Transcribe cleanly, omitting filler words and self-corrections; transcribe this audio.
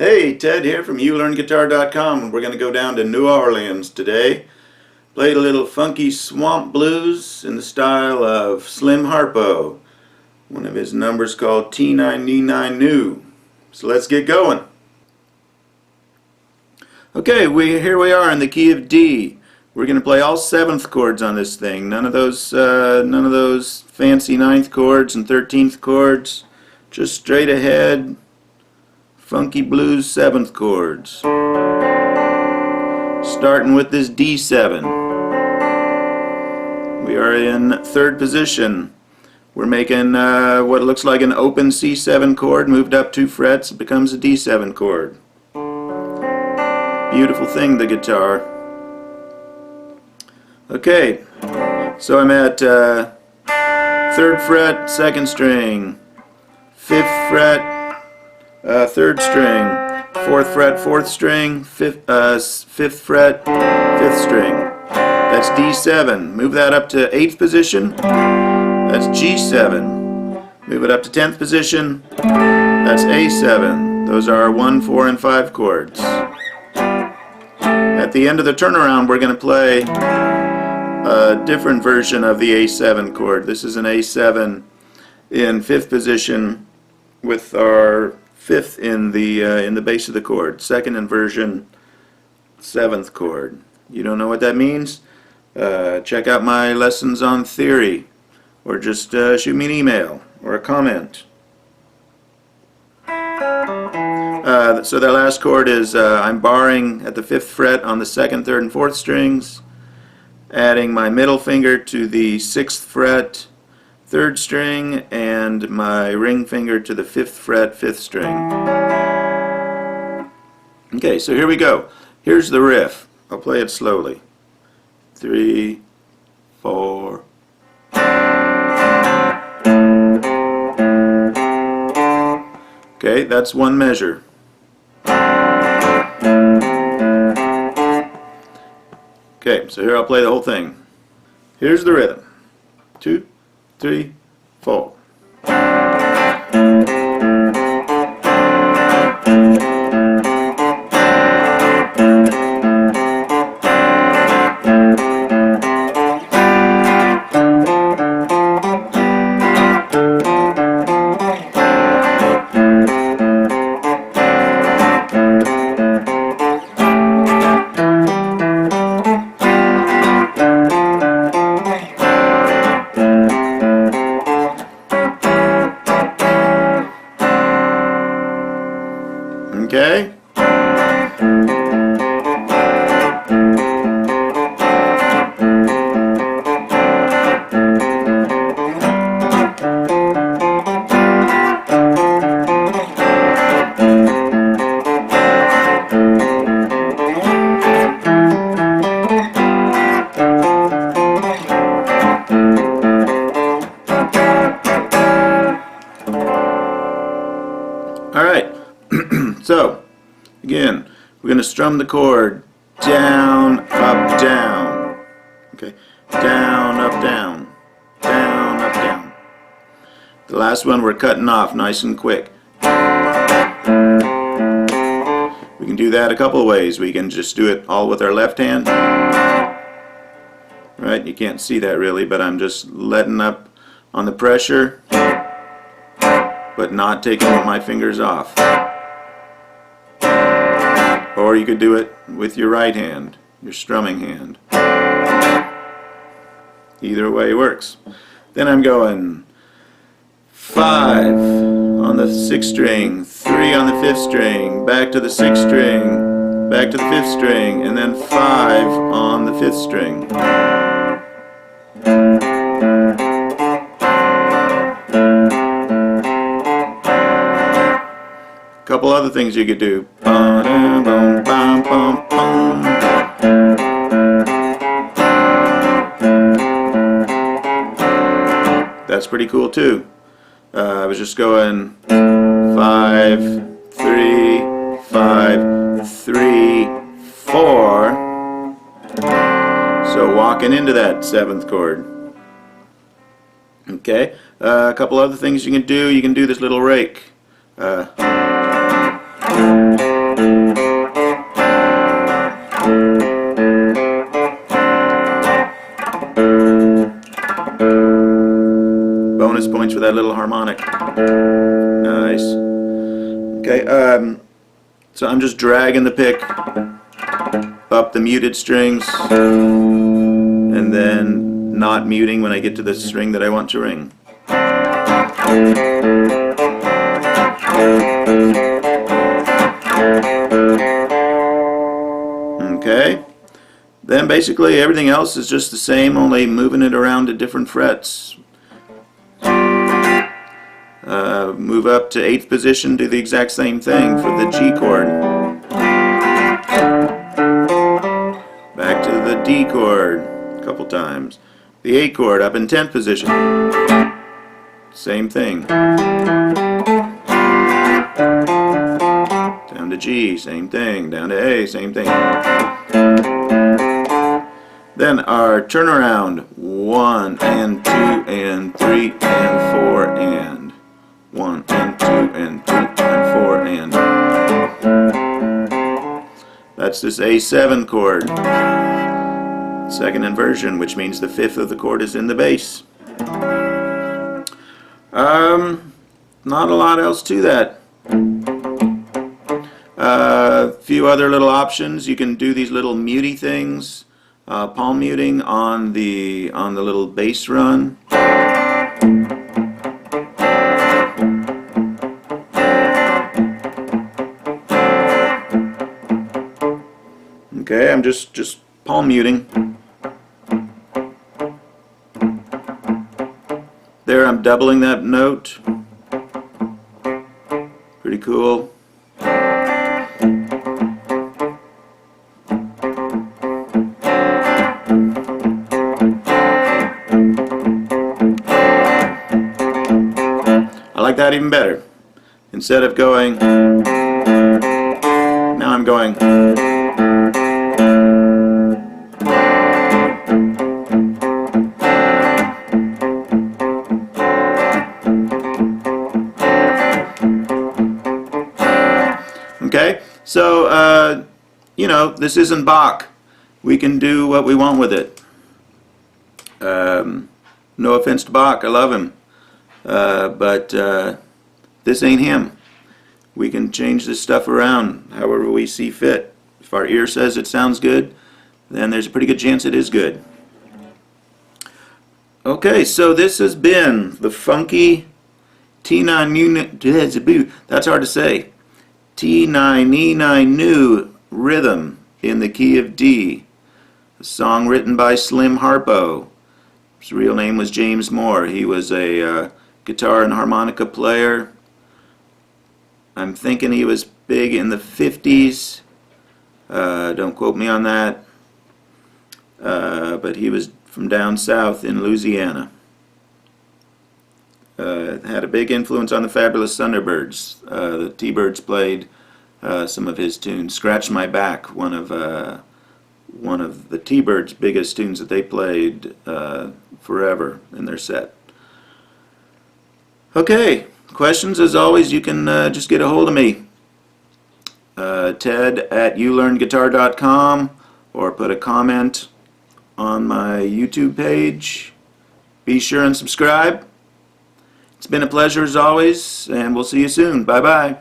Hey, Ted here from YouLearnGuitar.com. We're going to go down to New Orleans today. Played a little funky swamp blues in the style of Slim Harpo. One of his numbers called T9D9 New. So let's get going. Okay, here we are in the key of D. We're going to play all 7th chords on this thing. None of those fancy 9th chords and 13th chords. Just straight ahead. Funky blues 7th chords. Starting with this D7. We are in 3rd position. We're making what looks like an open C7 chord, moved up 2 frets, it becomes a D7 chord. Beautiful thing, the guitar. Okay, so I'm at 3rd fret, 2nd string, 5th fret, 3rd string, 4th fret, 4th string, 5th fret, 5th string. That's D7. Move that up to 8th position. That's G7. Move it up to 10th position. That's A7. Those are 1, 4, and 5 chords. At the end of the turnaround, we're going to play a different version of the A7 chord. This is an A7 in 5th position with our 5th in the base of the chord. 2nd inversion, 7th chord. You don't know what that means? Check out my lessons on theory, or just shoot me an email or a comment. So that last chord is I'm barring at the 5th fret on the 2nd, 3rd, and 4th strings, adding my middle finger to the 6th fret, 3rd string, and my ring finger to the 5th fret, 5th string. Okay, so here we go. Here's the riff. I'll play it slowly. 3, 4. Okay, that's one measure. Okay, so here I'll play the whole thing. Here's the rhythm. 2, 3, 4. Okay? All right. So, again, we're going to strum the chord down, up, down. Okay, down, up, down, down, up, down. The last one we're cutting off nice and quick. We can do that a couple of ways. We can just do it all with our left hand. Right, you can't see that really, but I'm just letting up on the pressure, but not taking my fingers off. Or you could do it with your right hand, your strumming hand. Either way works. Then I'm going 5 on the 6th string, 3 on the 5th string, back to the 6th string, back to the 5th string, and then 5 on the 5th string. Couple other things you could do. That's pretty cool too. I was just going 5, 3, 5, 3, 4. So walking into that 7th chord. Okay, a couple other things you can do. You can do this little rake. that little harmonic. Nice. Okay, so I'm just dragging the pick up the muted strings and then not muting when I get to the string that I want to ring. Okay, then basically everything else is just the same, only moving it around to different frets. Move up to 8th position, do the exact same thing for the G chord. Back to the D chord a couple times. The A chord up in 10th position. Same thing. Down to G, same thing. Down to A, same thing. Then our turnaround, 1 and 2 and 3 and 4 and 1 and 2 and 3 and 4 and. That's this A7 chord. Second inversion, which means the 5th of the chord is in the bass. Not a lot else to that. A few other little options. You can do these little muty things. Palm muting on the little bass run. Okay, I'm just palm muting. There, I'm doubling that note. Pretty cool. I like that even better. Instead of going, now I'm going. Okay, so you know, this isn't Bach. We can do what we want with it. No offense to Bach, I love him. But this ain't him. We can change this stuff around however we see fit. If our ear says it sounds good, then there's a pretty good chance it is good. Okay, so this has been the funky T9, that's hard to say, T9E9 new rhythm in the key of D. A song written by Slim Harpo. His real name was James Moore. He was a guitar and harmonica player. I'm thinking he was big in the 50s. Don't quote me on that. But he was from down south in Louisiana. Had a big influence on the Fabulous Thunderbirds. The T-Birds played some of his tunes. Scratch My Back, one of the T-Birds' biggest tunes that they played forever in their set. Okay, questions as always, you can just get a hold of me. Ted@youlearnguitar.com, or put a comment on my YouTube page. Be sure and subscribe. It's been a pleasure as always, and we'll see you soon. Bye-bye.